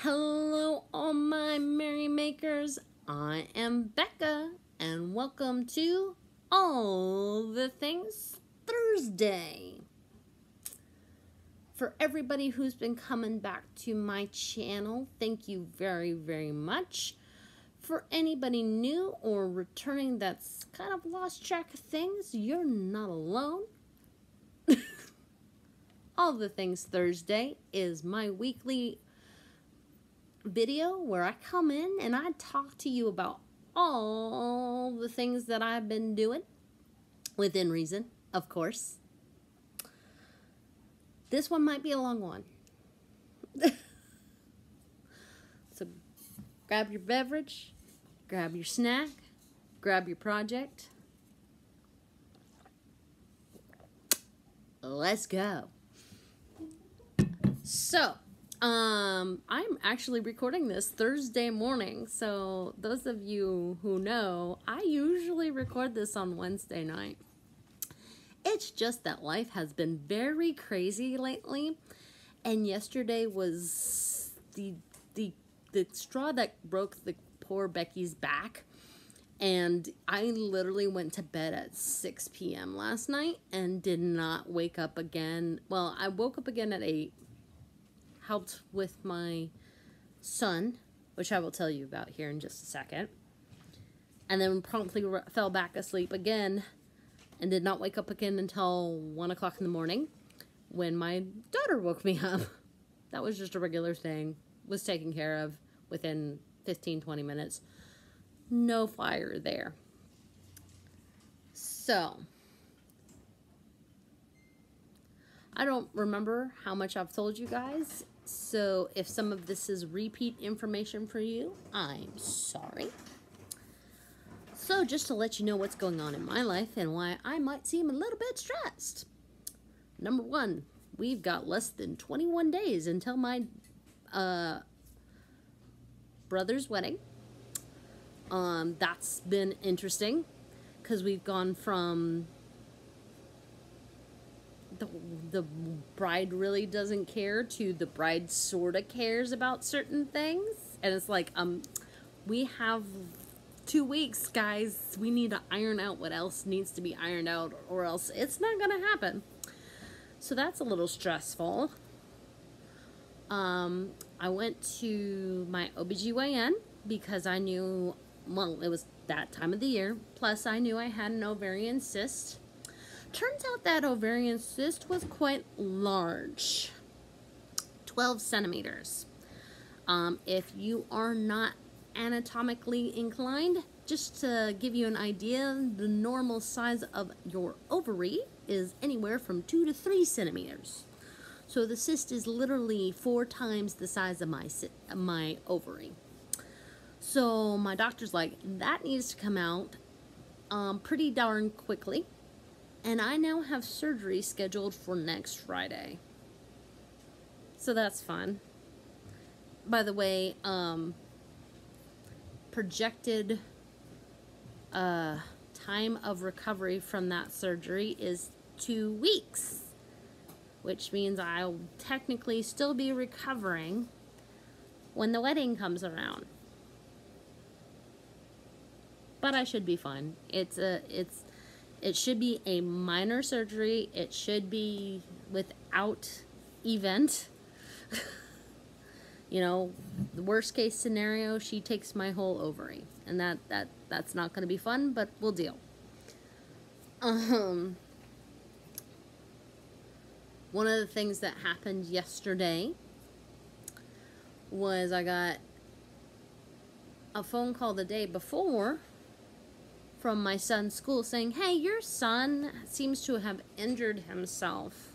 Hello, all my merrymakers. I am Becca, and welcome to All the Things Thursday. For everybody who's been coming back to my channel, thank you very, very much. For anybody new or returning that's kind of lost track of things, you're not alone. All the Things Thursday is my weekly video where I come in and I talk to you about all the things that I've been doing, within reason, of course. This one might be a long one. So grab your beverage, grab your snack, grab your project. Let's go. So, I'm actually recording this Thursday morning, so those of you who know, I usually record this on Wednesday night. It's just that life has been very crazy lately, and yesterday was the straw that broke the poor Becky's back, and I literally went to bed at 6 p.m. last night and did not wake up again. Well, I woke up again at 8. Helped with my son, which I will tell you about here in just a second. And then promptly fell back asleep again and did not wake up again until 1 o'clock in the morning when my daughter woke me up. That was just a regular thing. Was taken care of within 15-20 minutes. No fire there. So, I don't remember how much I've told you guys. So if some of this is repeat information for you, I'm sorry. So just to let you know what's going on in my life and why I might seem a little bit stressed. Number one, we've got less than 21 days until my brother's wedding. That's been interesting because we've gone from the bride really doesn't care to the bride sort of cares about certain things. And it's like, we have 2 weeks, guys. We need to iron out what else needs to be ironed out, or else it's not going to happen. So that's a little stressful. I went to my OBGYN because I knew, well, it was that time of the year. Plus, I knew I had an ovarian cyst. Turns out that ovarian cyst was quite large, 12 centimeters. If you are not anatomically inclined, just to give you an idea, the normal size of your ovary is anywhere from 2 to 3 centimeters. So the cyst is literally 4 times the size of my ovary. So my doctor's like, that needs to come out pretty darn quickly. And I now have surgery scheduled for next Friday. So that's fun. By the way, projected time of recovery from that surgery is 2 weeks. Which means I'll technically still be recovering when the wedding comes around. But I should be fine. It should be a minor surgery. It should be without event. You know, the worst case scenario, she takes my whole ovary. And that's not going to be fun, but we'll deal. One of the things that happened yesterday was I got a phone call the day before from my son's school saying, hey, your son seems to have injured himself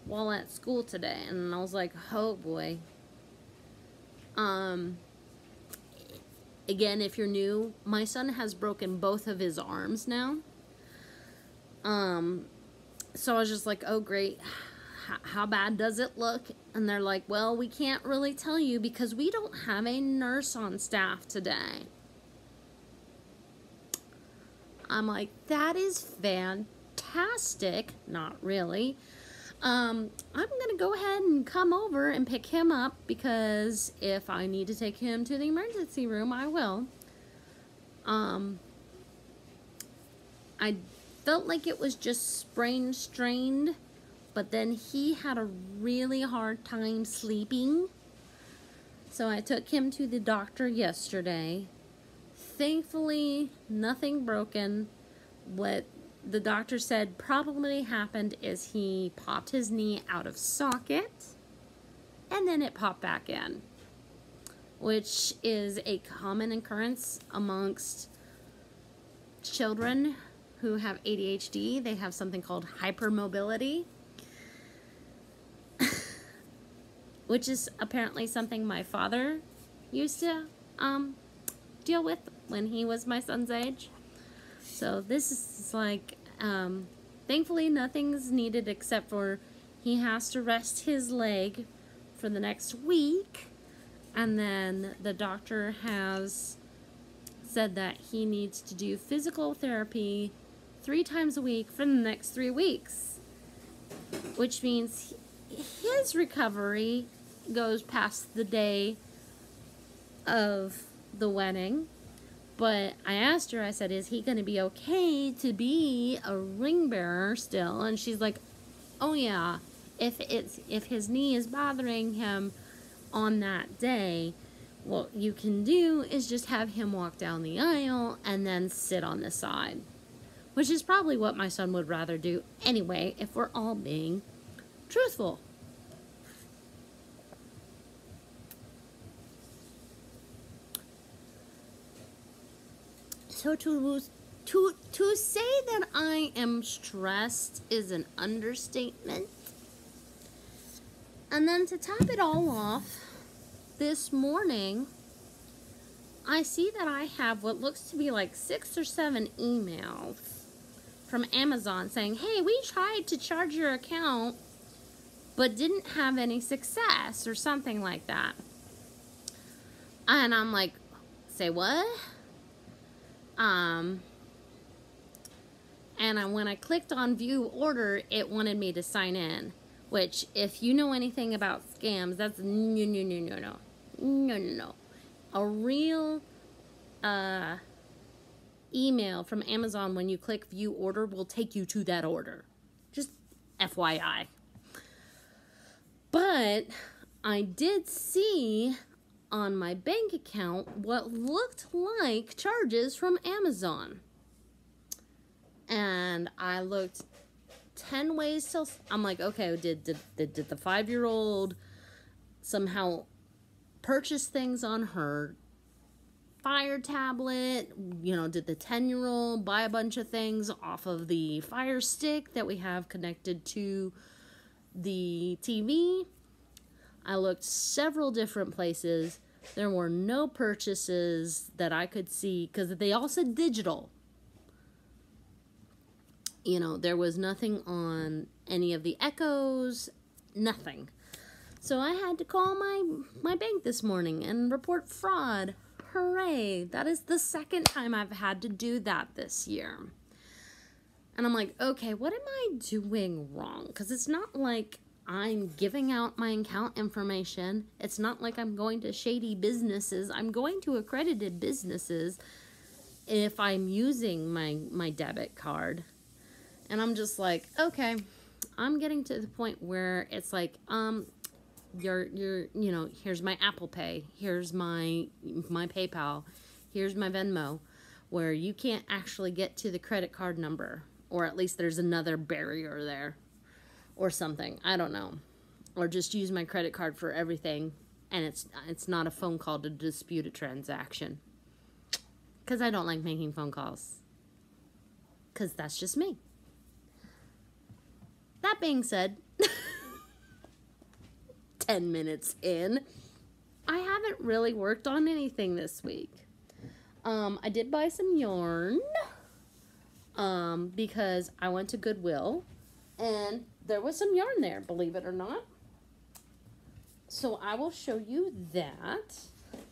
while at school today. And I was like, oh boy. Again, if you're new, my son has broken both of his arms now. So I was just like, oh great, how bad does it look? And they're like, well, we can't really tell you because we don't have a nurse on staff today. I'm like, that is fantastic. Not really. I'm gonna go ahead and come over and pick him up, because if I need to take him to the emergency room, I will. I felt like it was just sprain strained, but then he had a really hard time sleeping. So I took him to the doctor yesterday. Thankfully, nothing broken. What the doctor said probably happened is he popped his knee out of socket, and then it popped back in, which is a common occurrence amongst children who have ADHD. They have something called hypermobility, which is apparently something my father used to deal with when he was my son's age. So this is like, thankfully nothing's needed except for he has to rest his leg for the next week. And then the doctor has said that he needs to do physical therapy 3 times a week for the next 3 weeks. Which means his recovery goes past the day of the wedding. But I asked her, I said, is he going to be okay to be a ring bearer still? And she's like, oh yeah, if his knee is bothering him on that day, what you can do is just have him walk down the aisle and then sit on the side. Which is probably what my son would rather do anyway, if we're all being truthful. So to say that I am stressed is an understatement. And then to top it all off, this morning, I see that I have what looks to be like 6 or 7 emails from Amazon saying, hey, we tried to charge your account, but didn't have any success, or something like that. And I'm like, say what? And when I clicked on view order, it wanted me to sign in, which, if you know anything about scams, that's no. A real email from Amazon when you click view order will take you to that order. Just FYI. But I did see on my bank account what looked like charges from Amazon. And I looked 10 ways till I'm like, okay, did the 5-year-old somehow purchase things on her Fire tablet? You know, did the 10-year-old buy a bunch of things off of the Fire Stick that we have connected to the TV? I looked several different places. There were no purchases that I could see, because they all said digital. You know, there was nothing on any of the Echoes, nothing. So I had to call my bank this morning and report fraud. Hooray! That is the 2nd time I've had to do that this year. And I'm like, okay, what am I doing wrong? Because it's not like I'm giving out my account information. It's not like I'm going to shady businesses. I'm going to accredited businesses if I'm using my debit card. And I'm just like, okay, I'm getting to the point where it's like, you know, here's my Apple Pay, here's my PayPal, here's my Venmo, where you can't actually get to the credit card number, or at least there's another barrier there, or something. I don't know. Or just use my credit card for everything, and it's not a phone call to dispute a transaction. Because I don't like making phone calls. Because that's just me. That being said, 10 minutes in, I haven't really worked on anything this week. I did buy some yarn, because I went to Goodwill, and there was some yarn there, believe it or not. So I will show you that.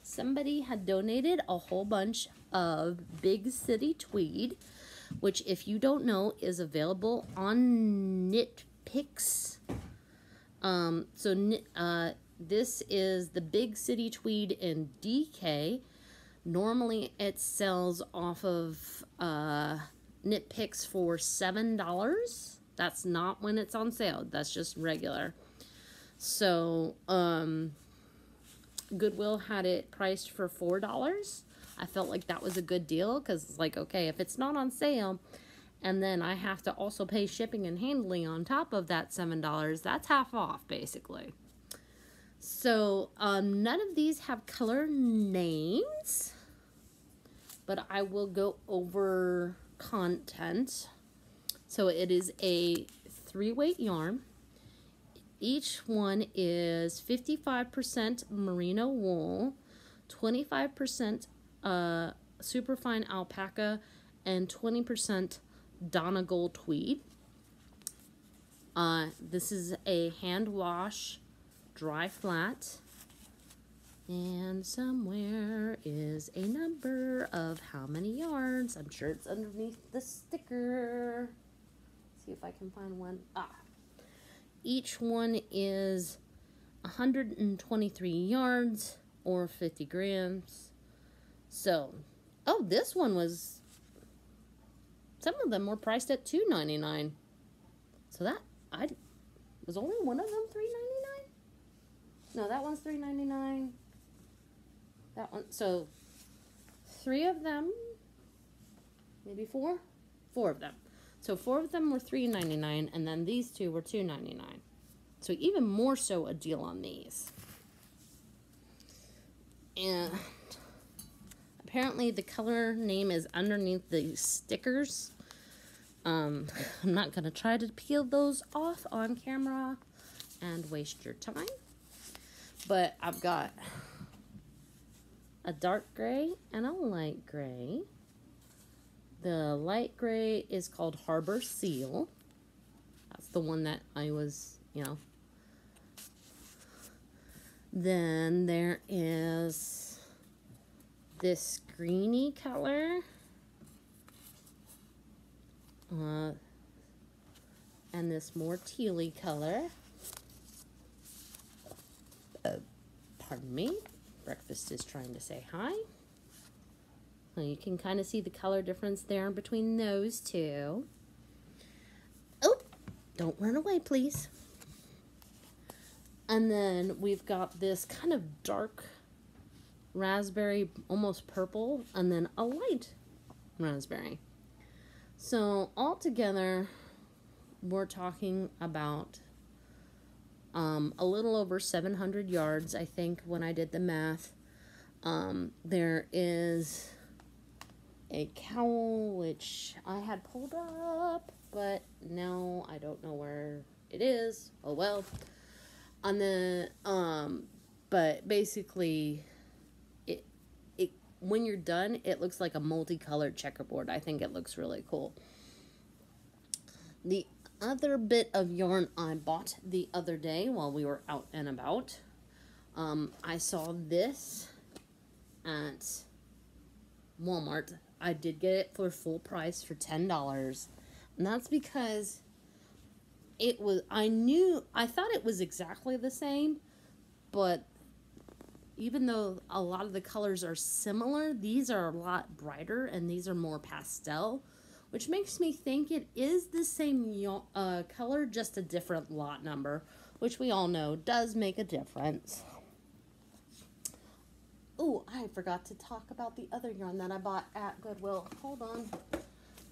Somebody had donated a whole bunch of Big City Tweed, which, if you don't know, is available on Knit Picks. This is the Big City Tweed in DK. Normally it sells off of Knit Picks for $7. That's not when it's on sale. That's just regular. So, Goodwill had it priced for $4. I felt like that was a good deal because it's like, okay, if it's not on sale and then I have to also pay shipping and handling on top of that $7, that's half off basically. So none of these have color names, but I will go over content. So it is a 3-weight yarn. Each one is 55% merino wool, 25% superfine alpaca, and 20% Donegal tweed. This is a hand wash, dry flat, and somewhere is a number of how many yards. I'm sure it's underneath the sticker. See if I can find one. Each one is 123 yards or 50 grams. So, oh, this one was, some of them were priced at $2.99. So was only one of them $3.99? No, that one's $3.99. That one, so 3 of them, maybe 4? 4 of them. So 4 of them were $3.99, and then these 2 were $2.99. So even more so a deal on these. And apparently the color name is underneath the stickers. I'm not going to try to peel those off on camera and waste your time. But I've got a dark gray and a light gray. The light gray is called Harbor Seal. That's the one that I was, Then there is this greeny color. And this more tealy color. Pardon me. Breakfast is trying to say hi. So you can kind of see the color difference there between those two. Oh, don't run away, please. And then we've got this kind of dark raspberry, almost purple, and then a light raspberry. So altogether, we're talking about a little over 700 yards, I think, when I did the math. There is a cowl, which I had pulled up, but now I don't know where it is. Oh well. On the but basically, it when you're done, it looks like a multicolored checkerboard. I think it looks really cool. The other bit of yarn I bought the other day while we were out and about, I saw this at Walmart. I did get it for full price for $10, and that's because it was, I thought it was exactly the same, but even though a lot of the colors are similar, these are a lot brighter and these are more pastel, which makes me think it is the same color, just a different lot number, which we all know does make a difference. Oh, I forgot to talk about the other yarn that I bought at Goodwill. Hold on.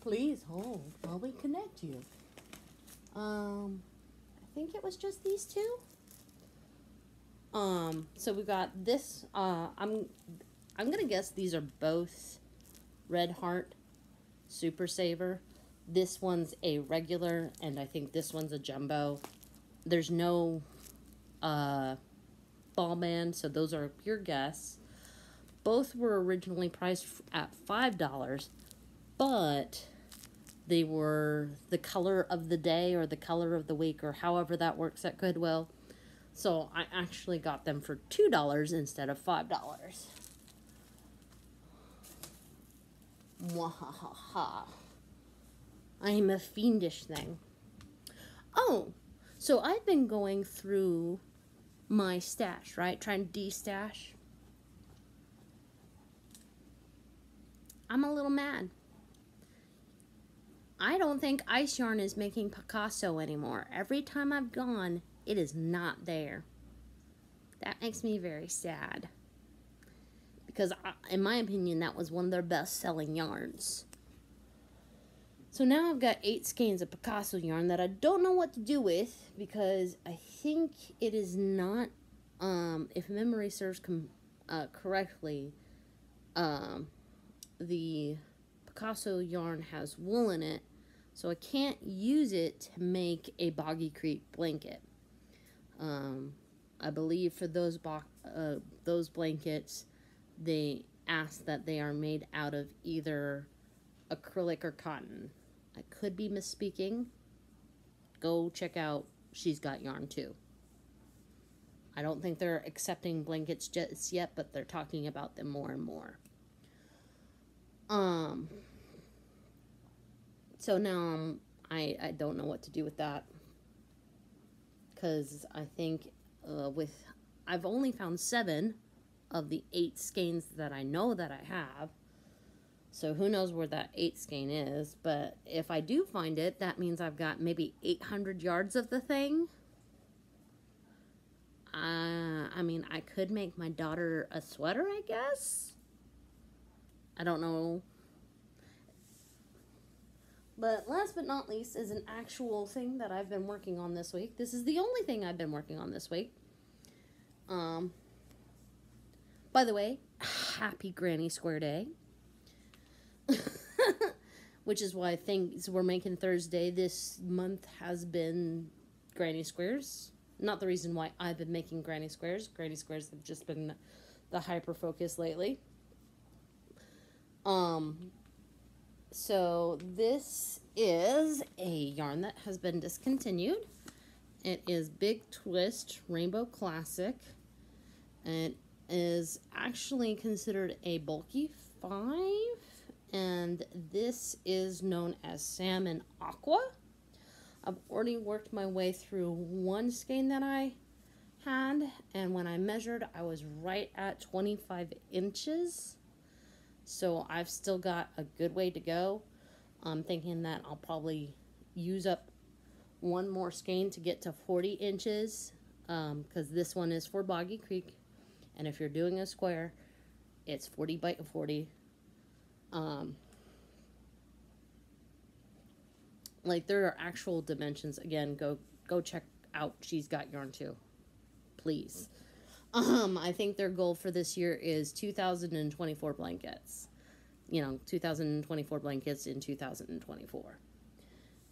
Please hold while we connect you. I think it was just these two. So we got this, I'm gonna guess these are both Red Heart Super Saver. This one's a regular, and I think this one's a jumbo. There's no ball band, so those are pure guess. Both were originally priced at $5, but they were the color of the day or the color of the week, or however that works at Goodwill. So I actually got them for $2 instead of $5. Mwahaha. I am a fiendish thing. Oh, So I've been going through my stash, right? Trying to de-stash. I'm a little mad. I don't think Ice Yarn is making Picasso anymore. Every time I've gone, it is not there. That makes me very sad. Because, in my opinion, that was one of their best-selling yarns. So now I've got 8 skeins of Picasso yarn that I don't know what to do with, because I think it is not, if memory serves correctly, the Picasso yarn has wool in it, so I can't use it to make a Boggy Creek blanket. I believe for those blankets, they ask that they are made out of either acrylic or cotton. I could be misspeaking. Go check out She's Got Yarn too. I don't think they're accepting blankets just yet, but they're talking about them more and more. So now I don't know what to do with that, because I think I've only found 7 of the 8 skeins that I know that I have. So who knows where that 8th skein is, but if I do find it, that means I've got maybe 800 yards of the thing. I mean, I could make my daughter a sweater, I guess. I don't know. But last but not least is an actual thing that I've been working on this week. This is the only thing I've been working on this week. By the way, happy Granny Square Day. Which is why things we're making Thursday this month has been Granny Squares. Not the reason why I've been making Granny Squares. Granny Squares have just been the hyper focus lately. So this is a yarn that has been discontinued. It is Big Twist Rainbow Classic. It is actually considered a bulky 5. And this is known as Salmon Aqua. I've already worked my way through 1 skein that I had. And when I measured, I was right at 25 inches. So I've still got a good way to go. I'm thinking that I'll probably use up 1 more skein to get to 40 inches. Because this one is for Boggy Creek. And if you're doing a square, it's 40 by 40. Like, there are actual dimensions. Again, go check out She's Got Yarn too, please. I think their goal for this year is 2,024 blankets. 2,024 blankets in 2024.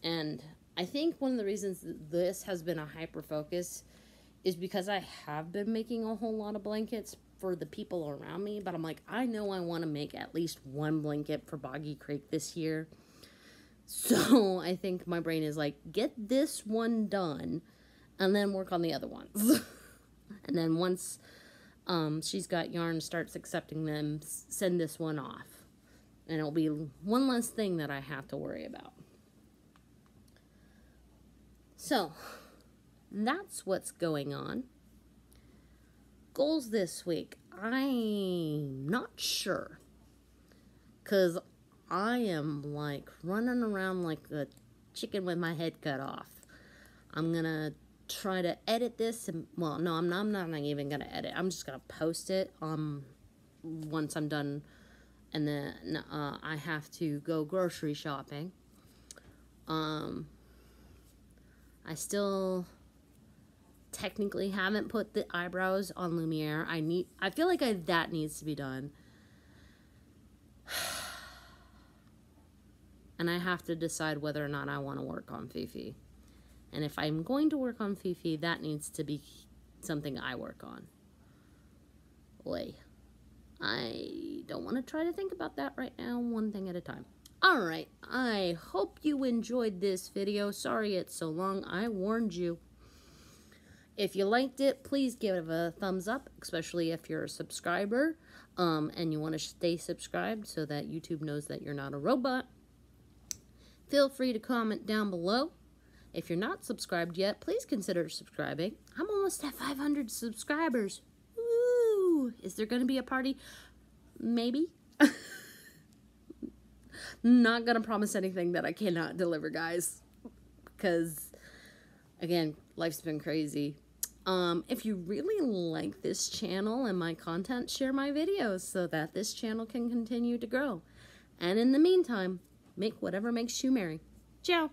And I think one of the reasons that this has been a hyper focus is because I have been making a whole lot of blankets for the people around me, but I'm like, I know I want to make at least 1 blanket for Boggy Creek this year. So I think my brain is like, get this one done and then work on the other ones. And then once She's Got Yarn starts accepting them, send this one off. And it'll be one less thing that I have to worry about. So that's what's going on. Goals this week. I'm not sure. Because I am like running around like a chicken with my head cut off. I'm going to try to edit this. And, well, no, I'm not even going to edit. I'm just going to post it once I'm done. And then I have to go grocery shopping. I still technically haven't put the eyebrows on Lumiere. I feel like that needs to be done. And I have to decide whether or not I want to work on Fifi. And if I'm going to work on Fifi, that needs to be something I work on. Boy, I don't want to try to think about that right now, one thing at a time. Alright, I hope you enjoyed this video. Sorry it's so long, I warned you. If you liked it, please give it a thumbs up, especially if you're a subscriber and you want to stay subscribed so that YouTube knows that you're not a robot. Feel free to comment down below. If you're not subscribed yet, please consider subscribing. I'm almost at 500 subscribers. Woo! Is there going to be a party? Maybe. Not going to promise anything that I cannot deliver, guys. Because, again, life's been crazy. If you really like this channel and my content, share my videos so that this channel can continue to grow. And in the meantime, make whatever makes you merry. Ciao.